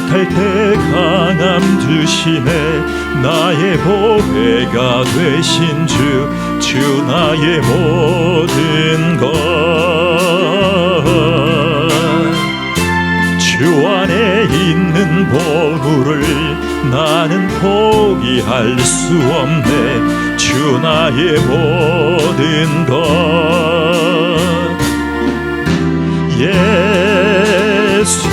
약할 때 강함 주시네. 나의 보배가 되신 주 나의 모든 것. 주 안에 있는 보물을 나는 포기할 수 없네. 주 나의 모든 것. 예수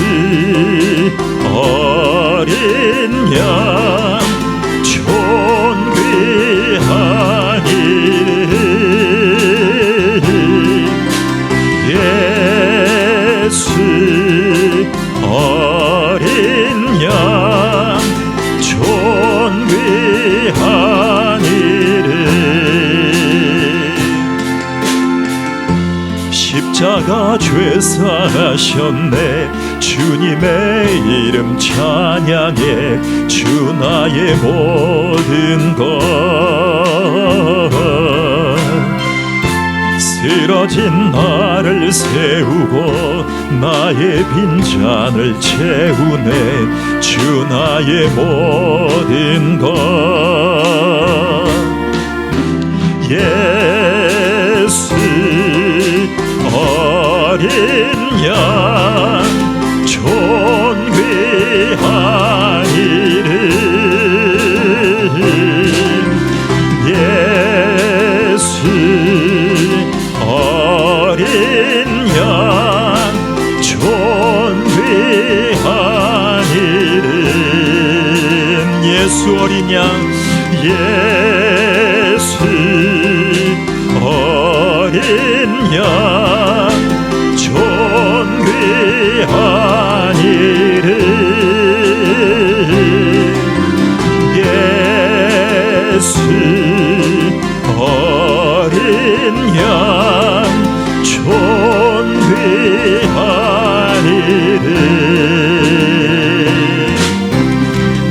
어린 양 존귀하니. 예수 어린 양 존귀하니를. 십자가 죄사하셨네. 주님의 이름 찬양해. 주 나의 모든 것. 쓰러진 나를 세우고 나의 빈잔을 채우네. 주 나의 모든 것. 예수 어린 양 존귀하니를. 예수 어린 양 존귀하니를. 예수 어린 양 예수 어린 양 존귀하니를. 예수 어린 양 존귀하니를.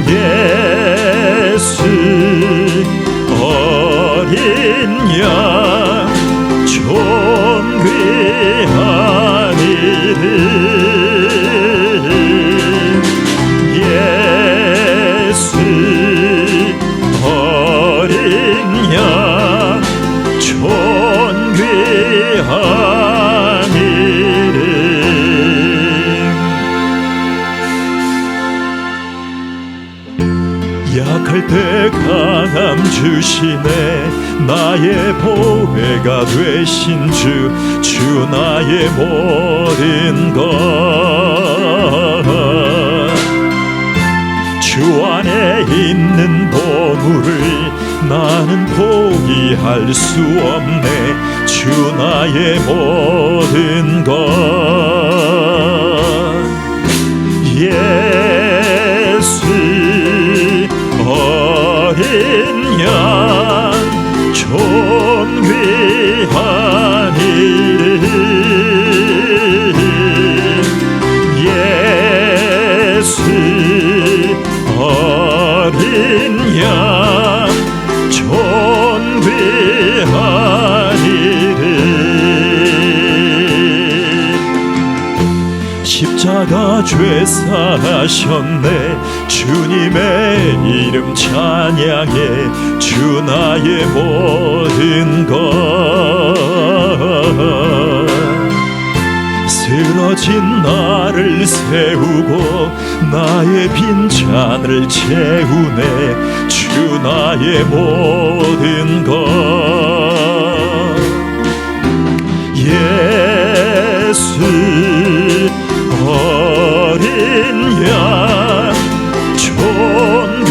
예수 어린 양 존귀하니를. 예수 어린 양 존귀하니를. 약할 때 강함 주시네. 나의 보배가 되신 주 나의 모든 것. 주 안에 있는 보물을 나는 포기할 수 없네. 주 나의 모든 것. 예수 어린 양 존귀하니를. 예수 어린 양 존귀하니를. 십자가 죄사하셨네. 주님의 이름 찬양해. 주 나의 모든 것. 쓰러진 나를 세우고 나의 빈잔을 채우네. 주 나의 모든 것. 예수 어린 양 존귀하니를.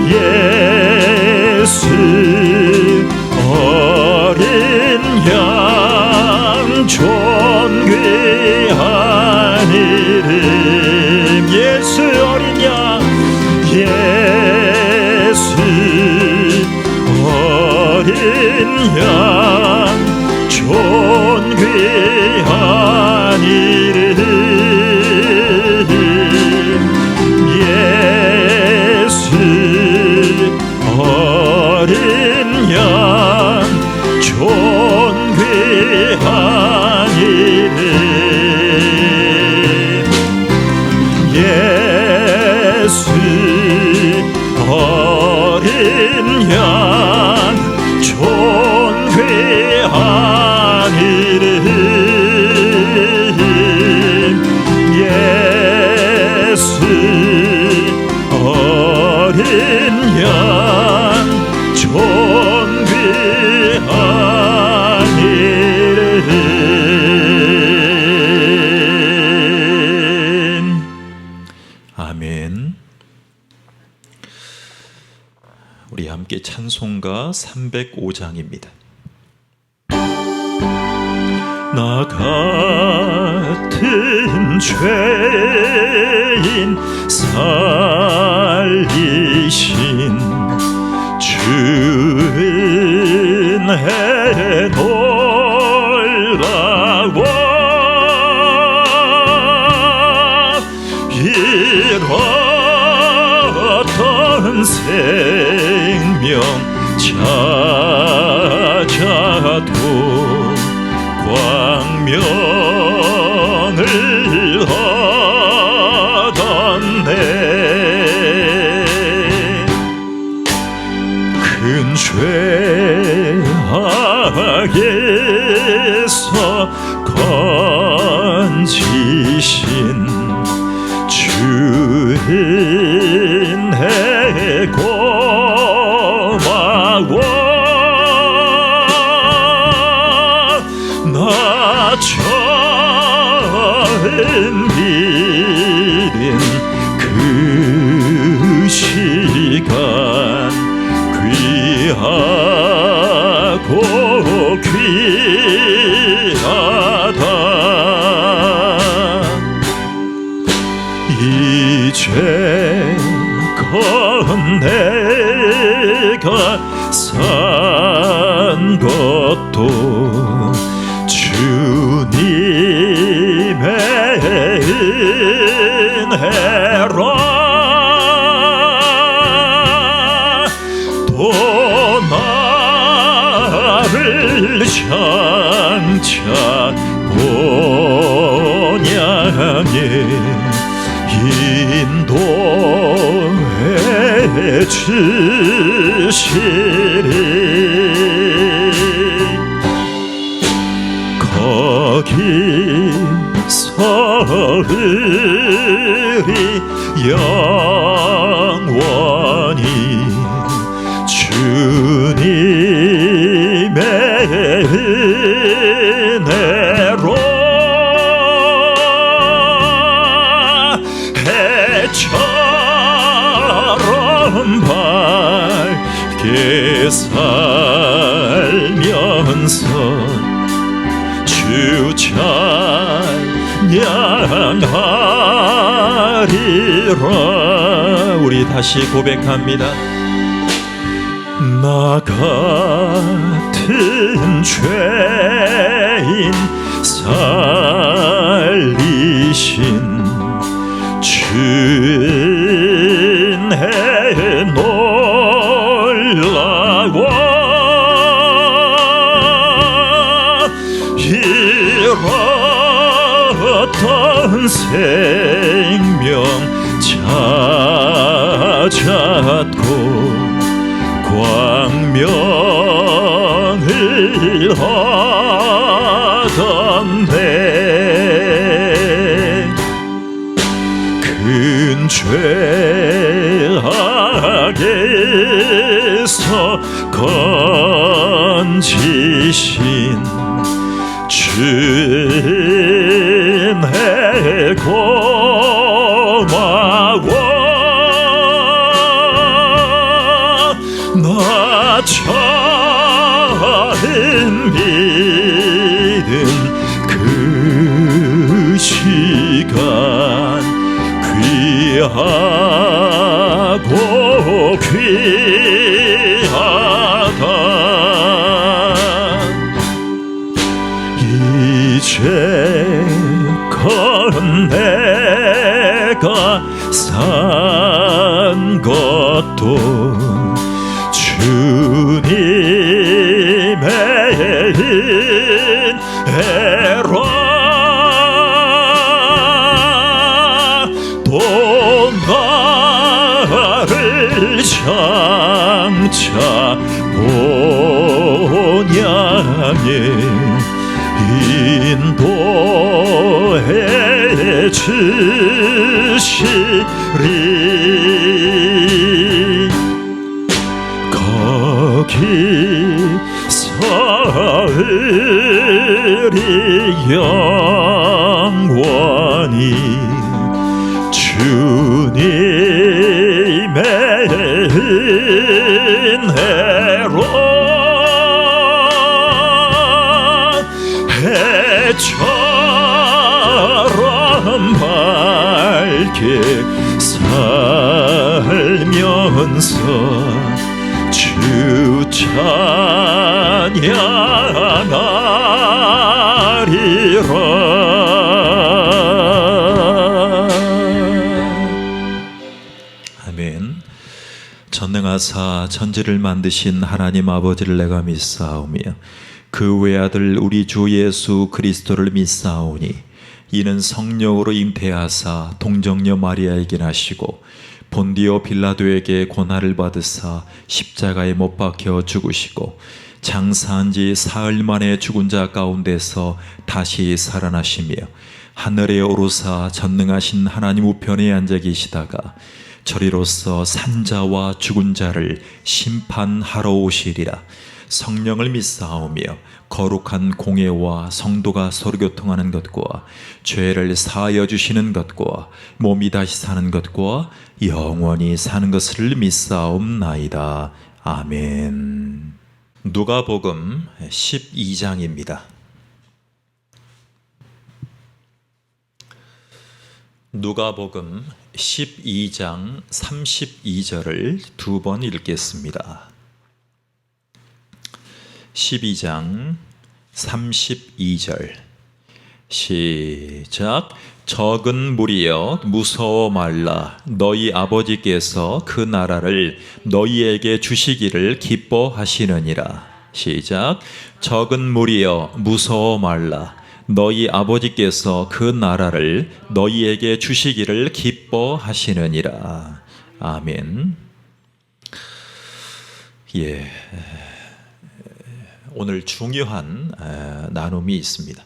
예수 어린 양 존귀하니를. 예수 어린 양 예수 어린 양 존귀하니를. 예수 어린 양 존귀하니를. 찬송가 305장입니다. 나 같은 죄인 살리신 주 은혜 놀라워 잃었던 생명 찾아도 광명을 얻었네. 큰 죄악에서 건지신 주 은혜 고마워. 나 처음 믿은 그 시간 귀하고 귀하다. 이제껏 내가 산 것도 주님의 은혜라. 또 나를 장차 본향에 인도해 주시리. 거기서 우리 영원히 주님의 은혜로 해처럼 밝게 살면서 주 찬양하리라. 우리 다시 고백합니다. 나 같은 죄인 살리신 주 은혜 놀라워 잃었던 생명 찾았고 광명을 얻었네. 큰 죄악에서 건지신 주 은혜 고마워. 나 처음 믿은 그 시간 귀하고 귀하다. 이제껏 내가 산 것도 주님의 은혜라. 또 나를 장차 본향에 인도해 주시리. 거기서 우리 영원히 주님의 인해로 해처럼 밝게 살면서 주 찬양하리라. 아멘. 전능하사 천지를 만드신 하나님 아버지를 내가 믿사오며 그 외아들 우리 주 예수 그리스도를 믿사오니 이는 성령으로 잉태하사 동정녀 마리아에게 나시고 본디오 빌라도에게 고난을 받으사 십자가에 못 박혀 죽으시고 장사한 지 사흘 만에 죽은 자 가운데서 다시 살아나시며 하늘에 오르사 전능하신 하나님 우편에 앉아 계시다가 저리로서 산자와 죽은 자를 심판하러 오시리라. 성령을 믿사오며 거룩한 공예와 성도가 서로 교통하는 것과 죄를 사하여 주시는 것과 몸이 다시 사는 것과 영원히 사는 것을 믿사옵나이다. 아멘. 누가복음 12장입니다. 누가복음 12장 32절을 두 번 읽겠습니다. 12장 32절 시작. 적은 무리여 무서워 말라. 너희 아버지께서 그 나라를 너희에게 주시기를 기뻐하시느니라. 시작. 적은 무리여 무서워 말라. 너희 아버지께서 그 나라를 너희에게 주시기를 기뻐하시느니라. 아멘. 예. 오늘 중요한 나눔이 있습니다.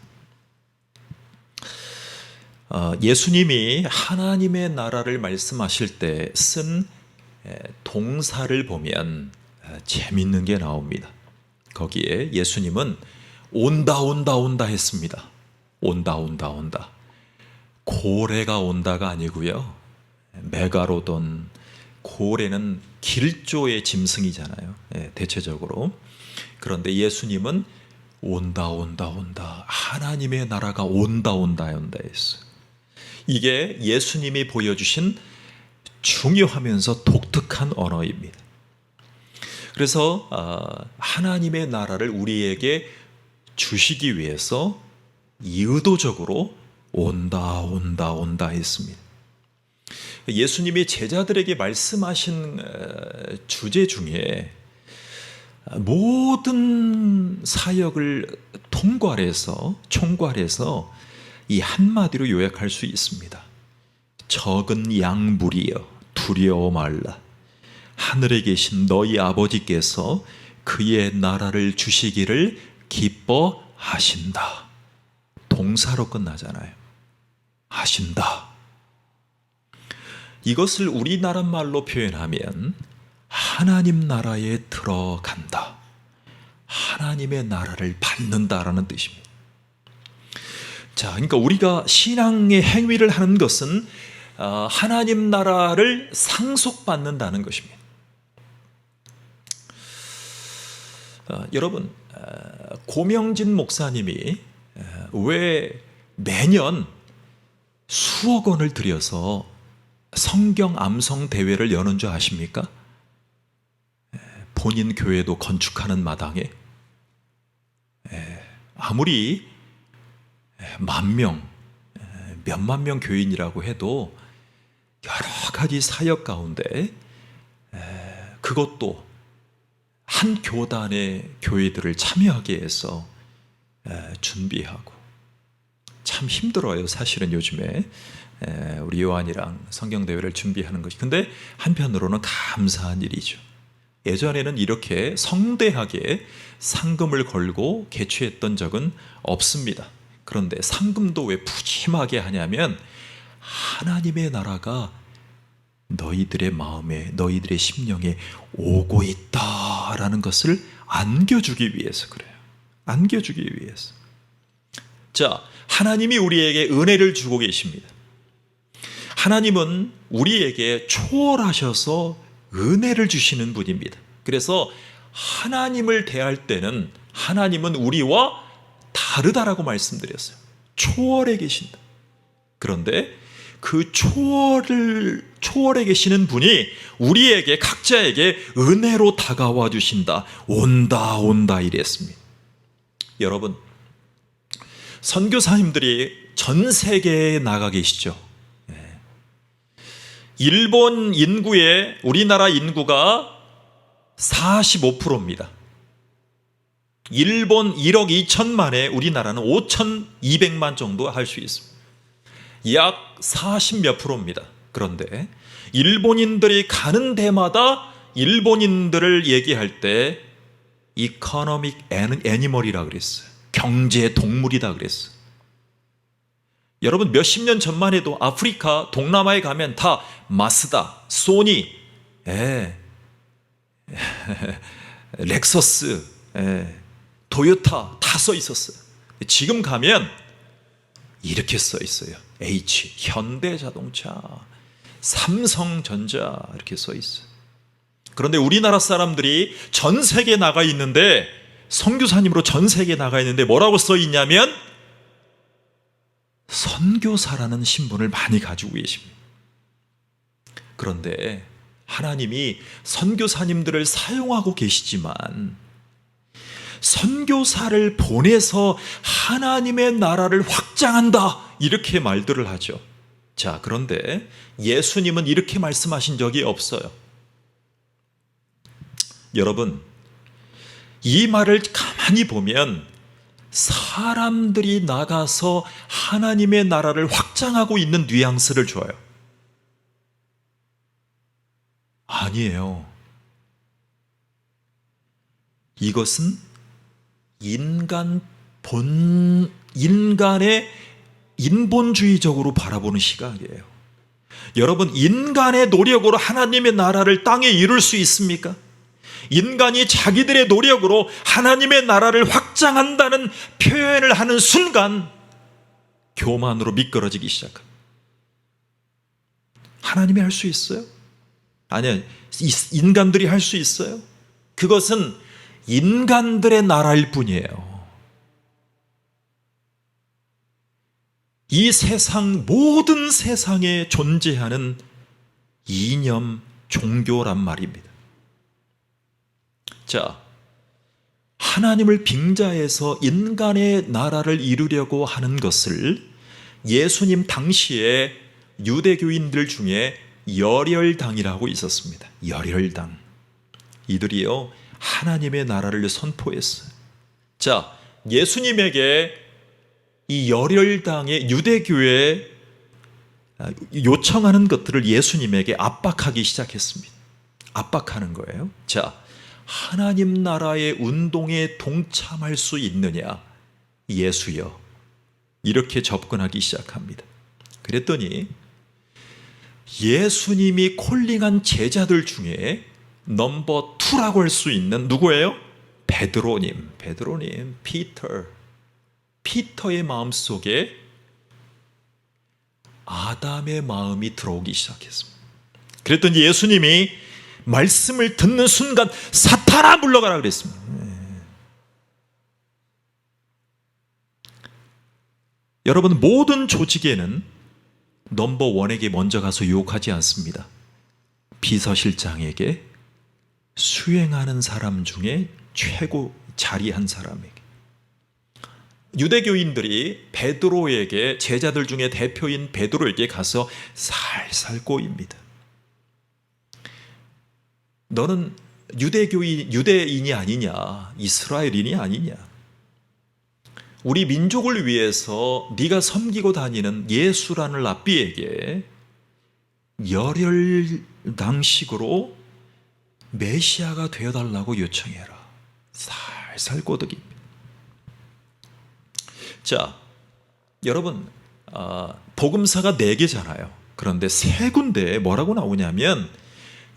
예수님이 하나님의 나라를 말씀하실 때 쓴 동사를 보면 재밌는 게 나옵니다. 거기에 예수님은 온다 온다 온다 했습니다. 온다 온다 온다. 고래가 온다가 아니고요. 메가로돈, 고래는 길조의 짐승이잖아요. 대체적으로. 그런데 예수님은 온다 온다 온다. 하나님의 나라가 온다 온다 온다 했어요. 이게 예수님이 보여주신 중요하면서 독특한 언어입니다. 그래서 하나님의 나라를 우리에게 주시기 위해서 의도적으로 온다 온다 온다 했습니다. 예수님이 제자들에게 말씀하신 주제 중에 모든 사역을 총괄해서 이 한마디로 요약할 수 있습니다. 적은 양무리여 두려워 말라. 하늘에 계신 너희 아버지께서 그의 나라를 주시기를 기뻐하신다. 동사로 끝나잖아요. 하신다. 이것을 우리나라 말로 표현하면 하나님 나라에 들어간다. 하나님의 나라를 받는다라는 뜻입니다. 자, 그러니까 우리가 신앙의 행위를 하는 것은 하나님 나라를 상속받는다는 것입니다. 여러분, 고명진 목사님이 왜 매년 수억 원을 들여서 성경 암송 대회를 여는 줄 아십니까? 본인 교회도 건축하는 마당에 아무리 만 명, 몇만 명 교인이라고 해도 여러 가지 사역 가운데 그것도 한 교단의 교회들을 참여하게 해서 준비하고 참 힘들어요. 사실은 요즘에 우리 요한이랑 성경대회를 준비하는 것이. 근데 한편으로는 감사한 일이죠. 예전에는 이렇게 성대하게 상금을 걸고 개최했던 적은 없습니다. 그런데 상금도 왜 푸짐하게 하냐면 하나님의 나라가 너희들의 마음에, 너희들의 심령에 오고 있다라는 것을 안겨주기 위해서 그래요. 안겨주기 위해서. 자, 하나님이 우리에게 은혜를 주고 계십니다. 하나님은 우리에게 초월하셔서 은혜를 주시는 분입니다. 그래서 하나님을 대할 때는 하나님은 우리와 다르다라고 말씀드렸어요. 초월해 계신다. 그런데 그 초월해 계시는 분이 우리에게 각자에게 은혜로 다가와 주신다. 온다 이랬습니다. 여러분, 선교사님들이 전 세계에 나가 계시죠. 일본 인구의 우리나라 인구가 45%입니다. 일본 1억 2천만에 우리나라는 5,200만 정도 할 수 있습니다. 약 40몇 프로입니다. 그런데 일본인들이 가는 데마다 일본인들을 얘기할 때 이코노믹 애니멀이라 그랬어요. 경제 동물이다 그랬어요. 여러분, 몇십 년 전만 해도 아프리카, 동남아에 가면 다 마스다, 소니, 렉서스, 토요타 다 써 있었어요. 지금 가면 이렇게 써 있어요. H, 현대자동차, 삼성전자 이렇게 써 있어요. 그런데 우리나라 사람들이 전 세계에 나가 있는데, 선교사님으로 전 세계에 나가 있는데 뭐라고 써 있냐면 선교사라는 신분을 많이 가지고 계십니다. 그런데 하나님이 선교사님들을 사용하고 계시지만 선교사를 보내서 하나님의 나라를 확장한다, 이렇게 말들을 하죠. 자, 그런데 예수님은 이렇게 말씀하신 적이 없어요. 여러분, 이 말을 가만히 보면 사람들이 나가서 하나님의 나라를 확장하고 있는 뉘앙스를 줘요. 아니에요. 이것은 인간의 인본주의적으로 바라보는 시각이에요. 여러분, 인간의 노력으로 하나님의 나라를 땅에 이룰 수 있습니까? 인간이 자기들의 노력으로 하나님의 나라를 확장한다는 표현을 하는 순간 교만으로 미끄러지기 시작합니다. 하나님이 할 수 있어요? 아니요. 인간들이 할 수 있어요? 그것은 인간들의 나라일 뿐이에요. 이 세상, 모든 세상에 존재하는 이념, 종교란 말입니다. 자, 하나님을 빙자해서 인간의 나라를 이루려고 하는 것을 예수님 당시에 유대교인들 중에 열혈당이라고 있었습니다. 열혈당. 이들이요, 하나님의 나라를 선포했어요. 자, 예수님에게 이 열혈당의 유대교에 요청하는 것들을 예수님에게 압박하기 시작했습니다. 압박하는 거예요. 자, 하나님 나라의 운동에 동참할 수 있느냐, 예수여, 이렇게 접근하기 시작합니다. 그랬더니 예수님이 콜링한 제자들 중에 넘버 2라고 할 수 있는 누구예요? 베드로님, 피터의 마음속에 아담의 마음이 들어오기 시작했습니다. 그랬더니 예수님이 말씀을 듣는 순간 사탄아 물러가라 그랬습니다. 여러분, 모든 조직에는 넘버 1에게 먼저 가서 유혹하지 않습니다. 비서실장에게, 수행하는 사람 중에 최고 자리한 사람에게. 유대교인들이 베드로에게, 제자들 중에 대표인 베드로에게 가서 살살 꼬입니다. 너는 유대인이 아니냐, 이스라엘인이 아니냐, 우리 민족을 위해서 네가 섬기고 다니는 예수라는 랍비에게 열혈당식으로 메시아가 되어달라고 요청해라. 살살 꼬드깁니다. 자, 여러분, 복음사가 4개잖아요. 그런데 3군데에 뭐라고 나오냐면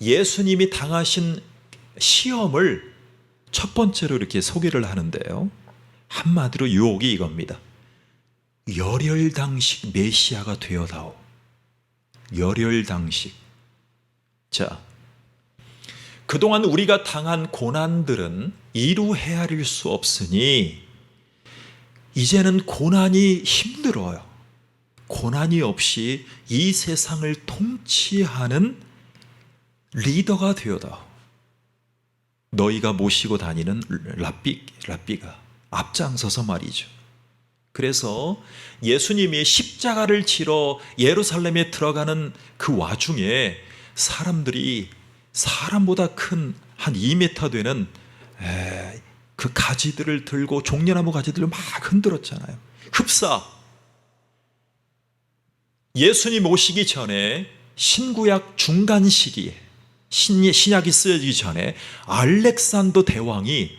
예수님이 당하신 시험을 첫 번째로 이렇게 소개를 하는데요, 한마디로 유혹이 이겁니다. 열혈당식 메시아가 되어다오. 열혈당식. 자, 그동안 우리가 당한 고난들은 이루 헤아릴 수 없으니 이제는 고난이 힘들어요. 고난이 없이 이 세상을 통치하는 리더가 되어다. 너희가 모시고 다니는 랍비가 앞장서서 말이죠. 그래서 예수님이 십자가를 지러 예루살렘에 들어가는 그 와중에 사람들이 사람보다 큰 한 2m 되는 그 가지들을 들고 종려나무 가지들을 막 흔들었잖아요. 흡사 예수님 오시기 전에 신구약 중간 시기에 신약이 쓰여지기 전에 알렉산더 대왕이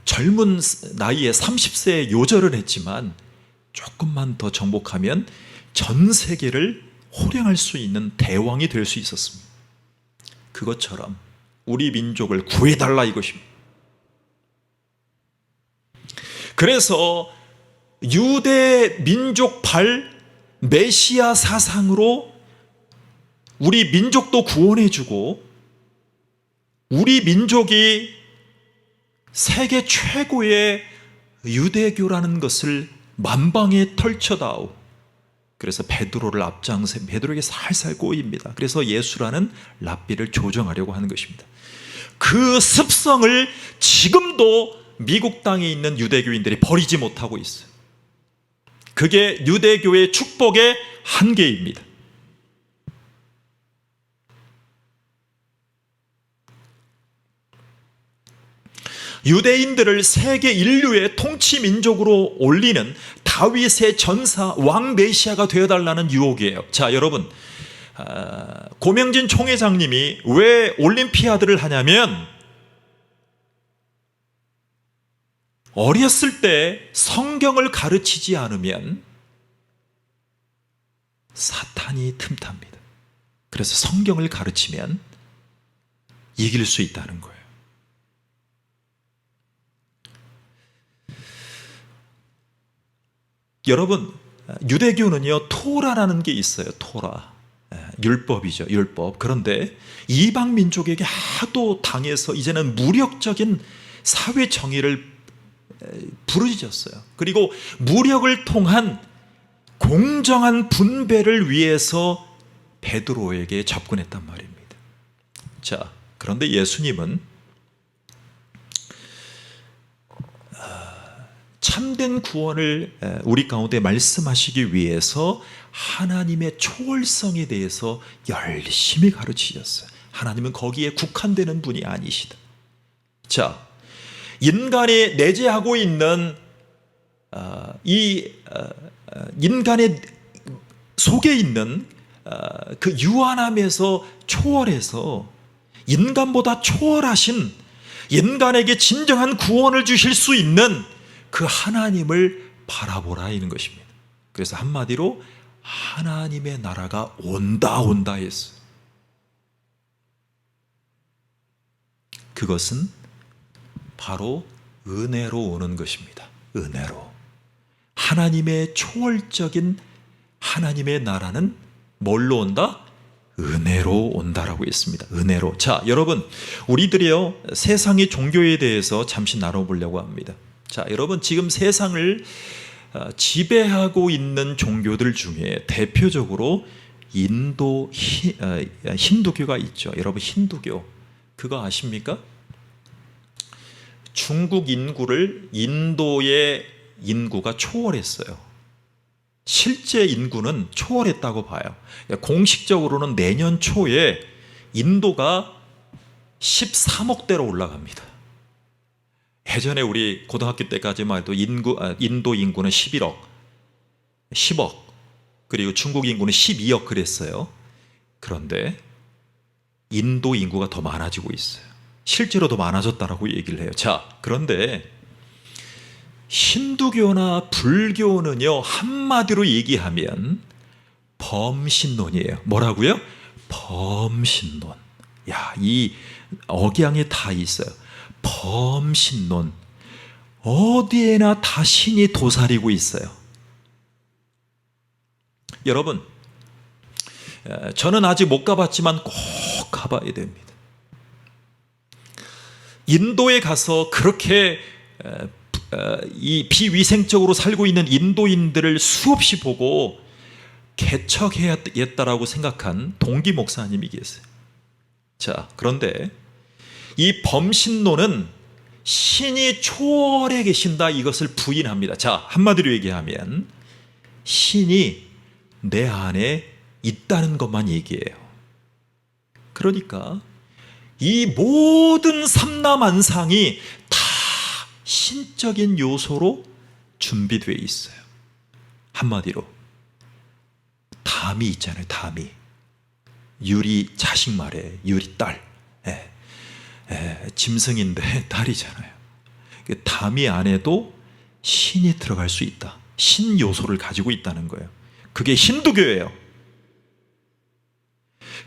젊은 나이에 30세에 요절을 했지만 조금만 더 정복하면 전 세계를 호령할 수 있는 대왕이 될 수 있었습니다. 그것처럼 우리 민족을 구해달라 이것입니다. 그래서 유대 민족발 메시아 사상으로 우리 민족도 구원해주고 우리 민족이 세계 최고의 유대교라는 것을 만방에 펼쳐다오. 그래서 베드로를 앞장서 베드로에게 살살 꼬입니다. 그래서 예수라는 랍비를 조정하려고 하는 것입니다. 그 습성을 지금도 미국 땅에 있는 유대교인들이 버리지 못하고 있어요. 그게 유대교의 축복의 한계입니다. 유대인들을 세계 인류의 통치 민족으로 올리는 다윗의 전사 왕 메시아가 되어달라는 유혹이에요. 자, 여러분, 고명진 총회장님이 왜 올림피아드를 하냐면 어렸을 때 성경을 가르치지 않으면 사탄이 틈탑니다. 그래서 성경을 가르치면 이길 수 있다는 거예요. 여러분, 유대교는요, 토라라는 게 있어요. 토라. 율법이죠. 율법. 그런데 이방 민족에게 하도 당해서 이제는 무력적인 사회 정의를 부르짖었어요. 그리고 무력을 통한 공정한 분배를 위해서 베드로에게 접근했단 말입니다. 자, 그런데 예수님은 참된 구원을 우리 가운데 말씀하시기 위해서 하나님의 초월성에 대해서 열심히 가르치셨어요. 하나님은 거기에 국한되는 분이 아니시다. 자, 인간이 내재하고 있는 인간의 속에 있는 그 유한함에서 초월해서 인간보다 초월하신 인간에게 진정한 구원을 주실 수 있는 그 하나님을 바라보라 이는 것입니다. 그래서 한마디로 하나님의 나라가 온다 했어요. 그것은 바로 은혜로 오는 것입니다. 은혜로. 하나님의 초월적인 하나님의 나라는 뭘로 온다? 은혜로 온다라고 했습니다. 은혜로. 자, 여러분, 우리들이요, 세상의 종교에 대해서 잠시 나눠보려고 합니다. 자, 여러분, 지금 세상을 지배하고 있는 종교들 중에 대표적으로 힌두교가 있죠. 여러분, 힌두교 그거 아십니까? 중국 인구를 인도의 인구가 초월했어요. 실제 인구는 초월했다고 봐요. 공식적으로는 내년 초에 인도가 13억대로 올라갑니다. 예전에 우리 고등학교 때까지만 해도 인도 인구는 11억, 10억, 그리고 중국 인구는 12억 그랬어요. 그런데 인도 인구가 더 많아지고 있어요. 실제로 더 많아졌다라고 얘기를 해요. 자, 그런데 힌두교나 불교는요, 한마디로 얘기하면 범신론이에요. 뭐라고요? 범신론. 야, 이 억양에 다 있어요. 범신론. 어디에나 다 신이 도사리고 있어요. 여러분, 저는 아직 못 가봤지만 꼭 가봐야 됩니다. 인도에 가서 그렇게 이 비위생적으로 살고 있는 인도인들을 수없이 보고 개척해야겠다라고 생각한 동기 목사님이 계세요. 자, 그런데 이 범신론은 신이 초월해 계신다, 이것을 부인합니다. 자, 한마디로 얘기하면 신이 내 안에 있다는 것만 얘기해요. 그러니까 이 모든 삼라만상이 다 신적인 요소로 준비되어 있어요. 한마디로 담이 있잖아요. 담이. 유리 자식 말에 유리 딸. 짐승인데 딸이잖아요. 그 담이 안에도 신이 들어갈 수 있다. 신 요소를 가지고 있다는 거예요. 그게 힌두교예요.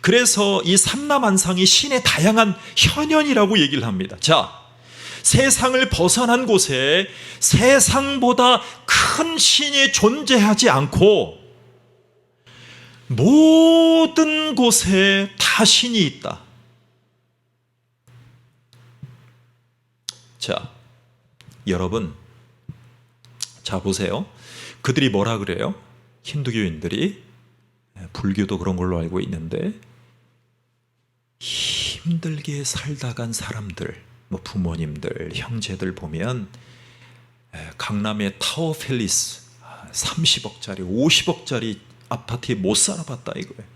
그래서 이 삼라만상이 신의 다양한 현현이라고 얘기를 합니다. 자, 세상을 벗어난 곳에 세상보다 큰 신이 존재하지 않고 모든 곳에 다 신이 있다. 자, 여러분, 자 보세요. 그들이 뭐라 그래요? 힌두교인들이, 불교도 그런 걸로 알고 있는데, 힘들게 살다 간 사람들, 뭐 부모님들, 형제들 보면 강남의 타워 팰리스 30억짜리, 50억짜리 아파트에 못 살아봤다 이거예요.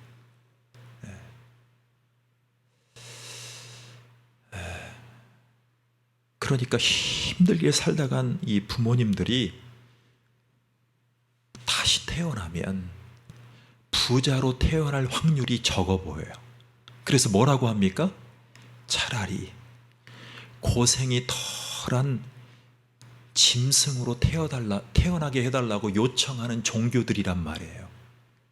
그러니까 힘들게 살다 간 이 부모님들이 다시 태어나면 부자로 태어날 확률이 적어 보여요. 그래서 뭐라고 합니까? 차라리 고생이 덜한 짐승으로 태어나게 해달라고 요청하는 종교들이란 말이에요.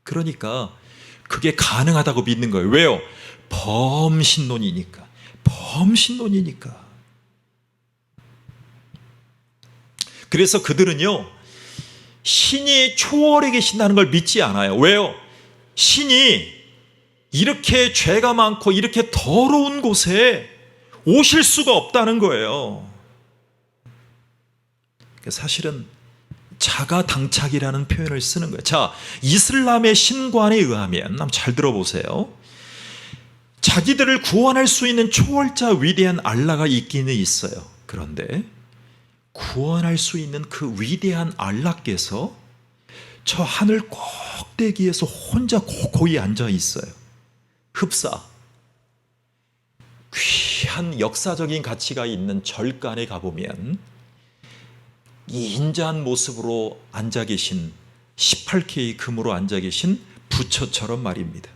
그러니까 그게 가능하다고 믿는 거예요. 왜요? 범신론이니까. 범신론이니까. 그래서 그들은요, 신이 초월해 계신다는 걸 믿지 않아요. 왜요? 신이 이렇게 죄가 많고 이렇게 더러운 곳에 오실 수가 없다는 거예요. 사실은 자가당착이라는 표현을 쓰는 거예요. 자, 이슬람의 신관에 의하면, 한번 잘 들어보세요. 자기들을 구원할 수 있는 초월자 위대한 알라가 있기는 있어요. 그런데 구원할 수 있는 그 위대한 알라께서 저 하늘 꼭대기에서 혼자 고고히 앉아 있어요. 흡사, 귀한 역사적인 가치가 있는 절간에 가보면 이 인자한 모습으로 앉아 계신, 18K 금으로 앉아 계신 부처처럼 말입니다.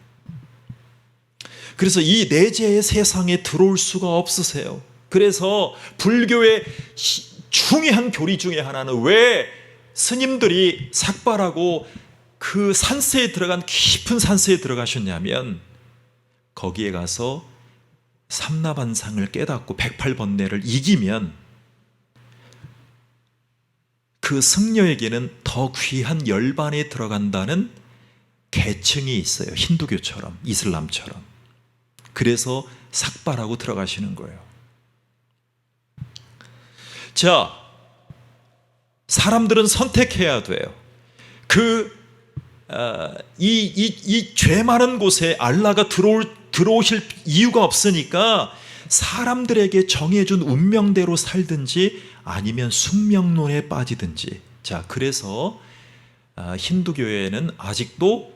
그래서 이 내재의 세상에 들어올 수가 없으세요. 그래서 불교의 중요한 교리 중에 하나는 왜 스님들이 삭발하고 그 산세에 들어간, 깊은 산세에 들어가셨냐면, 거기에 가서 삼라반상을 깨닫고 108번뇌를 이기면 그 승려에게는 더 귀한 열반에 들어간다는 계층이 있어요. 힌두교처럼, 이슬람처럼. 그래서 삭발하고 들어가시는 거예요. 자, 사람들은 선택해야 돼요. 이 죄 많은 곳에 알라가 들어오실 이유가 없으니까 사람들에게 정해준 운명대로 살든지 아니면 숙명론에 빠지든지. 자, 그래서 힌두교에는 아직도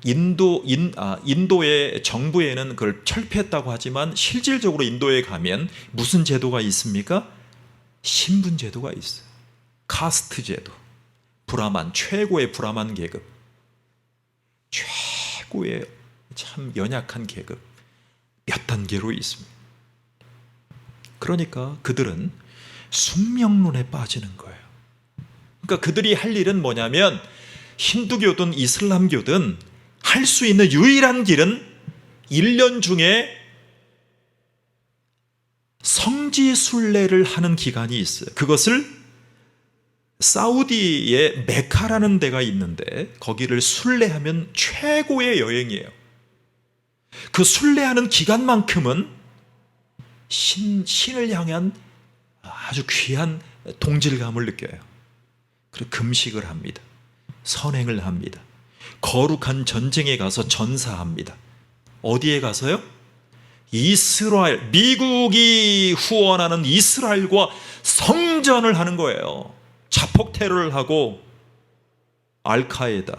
인도의 정부에는 그걸 철폐했다고 하지만 실질적으로 인도에 가면 무슨 제도가 있습니까? 신분 제도가 있어요. 카스트 제도. 브라만, 최고의 브라만 계급. 최고의 참 연약한 계급. 몇 단계로 있습니다. 그러니까 그들은 숙명론에 빠지는 거예요. 그러니까 그들이 할 일은 뭐냐면, 힌두교든 이슬람교든 할 수 있는 유일한 길은 1년 중에 성지순례를 하는 기간이 있어요. 그것을 사우디의 메카라는 데가 있는데 거기를 순례하면 최고의 여행이에요. 그 순례하는 기간만큼은 신을 향한 아주 귀한 동질감을 느껴요. 그리고 금식을 합니다. 선행을 합니다. 거룩한 전쟁에 가서 전사합니다. 어디에 가서요? 이스라엘, 미국이 후원하는 이스라엘과 성전을 하는 거예요. 자폭 테러를 하고 알카에다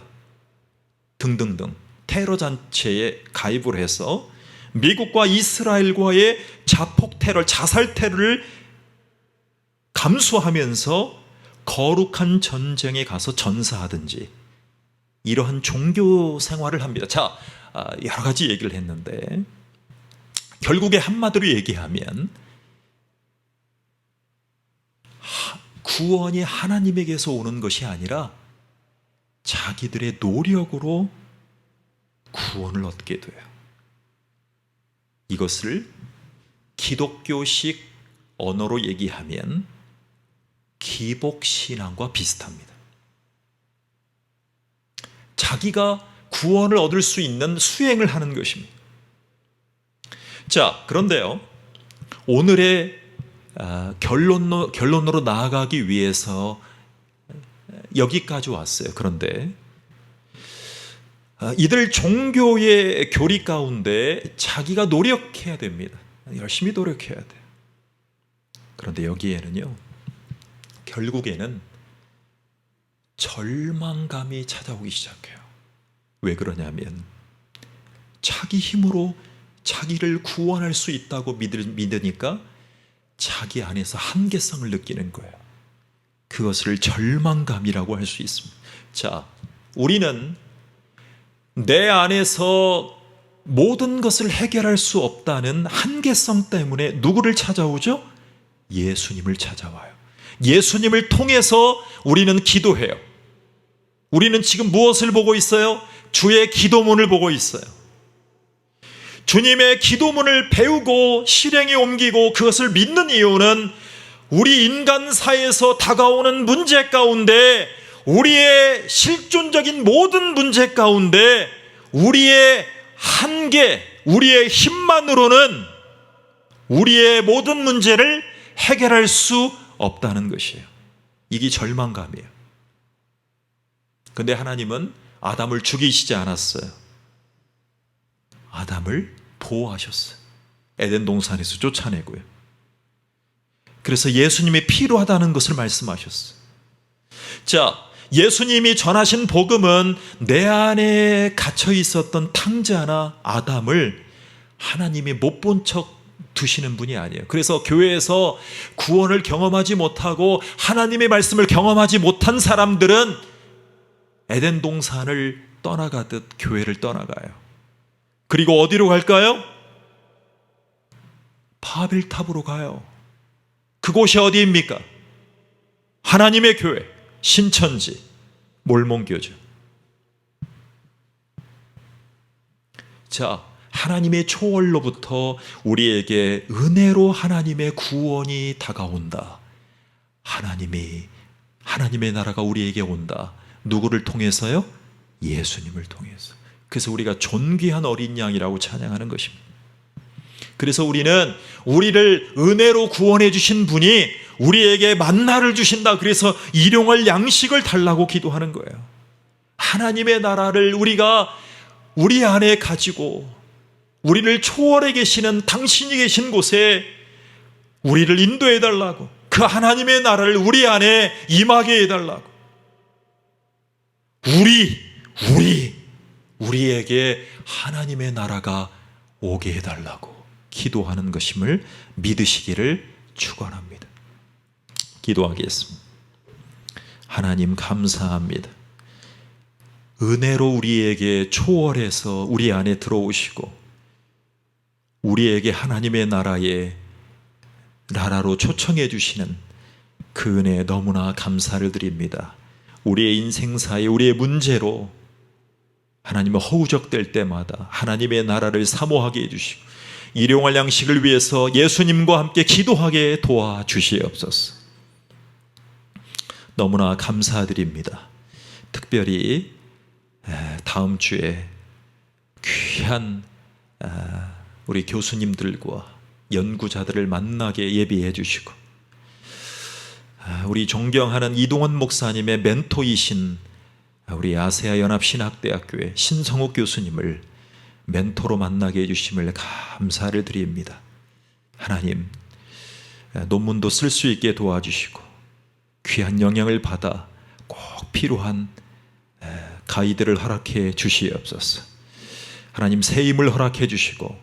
등등등 테러 단체에 가입을 해서 미국과 이스라엘과의 자폭 테러, 자살 테러를 감수하면서 거룩한 전쟁에 가서 전사하든지 이러한 종교 생활을 합니다. 자, 여러 가지 얘기를 했는데 결국에 한마디로 얘기하면 구원이 하나님에게서 오는 것이 아니라 자기들의 노력으로 구원을 얻게 돼요. 이것을 기독교식 언어로 얘기하면 기복신앙과 비슷합니다. 자기가 구원을 얻을 수 있는 수행을 하는 것입니다. 자, 그런데요, 오늘의 결론으로 나아가기 위해서 여기까지 왔어요. 그런데 이들 종교의 교리 가운데 자기가 노력해야 됩니다. 열심히 노력해야 돼요. 그런데 여기에는요, 결국에는 절망감이 찾아오기 시작해요. 왜 그러냐면 자기 힘으로 자기를 구원할 수 있다고 믿으니까 자기 안에서 한계성을 느끼는 거예요. 그것을 절망감이라고 할 수 있습니다. 자, 우리는 내 안에서 모든 것을 해결할 수 없다는 한계성 때문에 누구를 찾아오죠? 예수님을 찾아와요. 예수님을 통해서 우리는 기도해요. 우리는 지금 무엇을 보고 있어요? 주의 기도문을 보고 있어요. 주님의 기도문을 배우고 실행에 옮기고 그것을 믿는 이유는 우리 인간사에서 다가오는 문제 가운데, 우리의 실존적인 모든 문제 가운데 우리의 한계, 우리의 힘만으로는 우리의 모든 문제를 해결할 수 없다는 것이에요. 이게 절망감이에요. 그런데 하나님은 아담을 죽이시지 않았어요. 아담을 보호하셨어요. 에덴 동산에서 쫓아내고요. 그래서 예수님이 필요하다는 것을 말씀하셨어요. 자, 예수님이 전하신 복음은 내 안에 갇혀 있었던 탕자나 아담을 하나님이 못 본 척 두시는 분이 아니에요. 그래서 교회에서 구원을 경험하지 못하고 하나님의 말씀을 경험하지 못한 사람들은 에덴 동산을 떠나가듯 교회를 떠나가요. 그리고 어디로 갈까요? 바벨탑으로 가요. 그곳이 어디입니까? 하나님의 교회, 신천지, 몰몬교죠. 자, 하나님의 초월로부터 우리에게 은혜로 하나님의 구원이 다가온다. 하나님의 나라가 우리에게 온다. 누구를 통해서요? 예수님을 통해서. 그래서 우리가 존귀한 어린 양이라고 찬양하는 것입니다. 그래서 우리는 우리를 은혜로 구원해 주신 분이 우리에게 만나를 주신다. 그래서 일용할 양식을 달라고 기도하는 거예요. 하나님의 나라를 우리가 우리 안에 가지고 우리를 초월해 계시는 당신이 계신 곳에 우리를 인도해 달라고, 그 하나님의 나라를 우리 안에 임하게 해달라고, 우리에게 하나님의 나라가 오게 해달라고 기도하는 것임을 믿으시기를 축원합니다. 기도하겠습니다. 하나님 감사합니다. 은혜로 우리에게 초월해서 우리 안에 들어오시고 우리에게 하나님의 나라로 초청해 주시는 그 은혜에 너무나 감사를 드립니다. 우리의 인생사에 우리의 문제로 하나님의 허우적될 때마다 하나님의 나라를 사모하게 해주시고 일용할 양식을 위해서 예수님과 함께 기도하게 도와주시옵소서. 너무나 감사드립니다. 특별히 다음 주에 귀한 우리 교수님들과 연구자들을 만나게 예비해 주시고, 우리 존경하는 이동원 목사님의 멘토이신 우리 아세아 연합신학대학교의 신성욱 교수님을 멘토로 만나게 해주심을 감사를 드립니다. 하나님, 논문도 쓸 수 있게 도와주시고 귀한 영향을 받아 꼭 필요한 가이드를 허락해 주시옵소서. 하나님, 새 힘을 허락해 주시고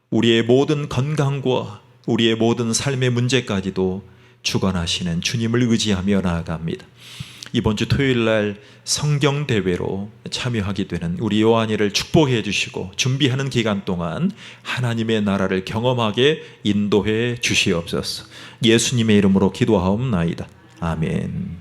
우리의 모든 건강과 우리의 모든 삶의 문제까지도 주관하시는 주님을 의지하며 나아갑니다. 이번 주 토요일 날 성경 대회로 참여하게 되는 우리 요한이를 축복해 주시고 준비하는 기간 동안 하나님의 나라를 경험하게 인도해 주시옵소서. 예수님의 이름으로 기도하옵나이다. 아멘.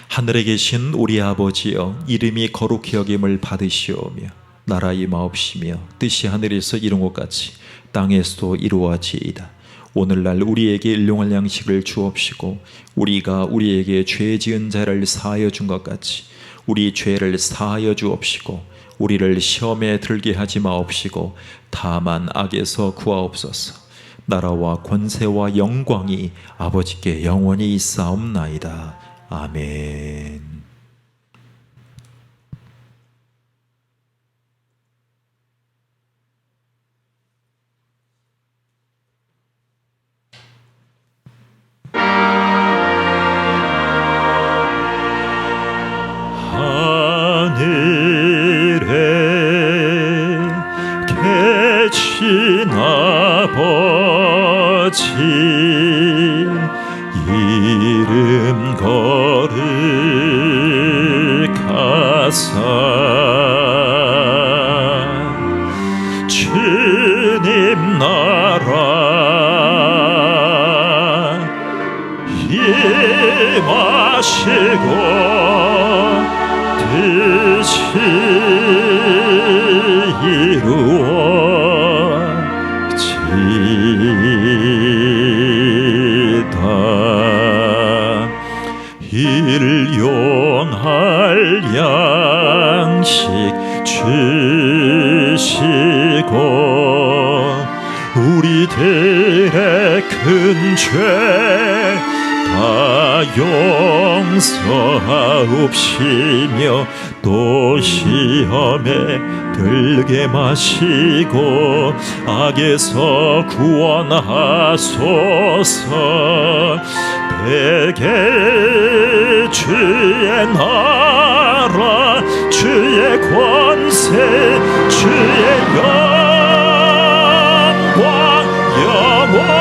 하늘에 계신 우리 아버지여, 이름이 거룩히 여김을 받으시오며 나라 임하옵시며 뜻이 하늘에서 이룬 것 같이 땅에서도 이루어지이다. 오늘날 우리에게 일용할 양식을 주옵시고 우리가 우리에게 죄 지은 자를 사하여 준 것 같이 우리 죄를 사하여 주옵시고 우리를 시험에 들게 하지 마옵시고 다만 악에서 구하옵소서. 나라와 권세와 영광이 아버지께 영원히 있사옵나이다. 아멘. 하늘에 계신 아버지, 이름 거룩하사 주님 나라 임하시고 뜻이 이루어지이다. 일용할 양식 주시고 우리들의 큰 죄 다 용서하옵시며 또 시험에 들게 마시고 악에서 구원하소서. 대개 주의 나라 주의 권세 주의 영광 영원히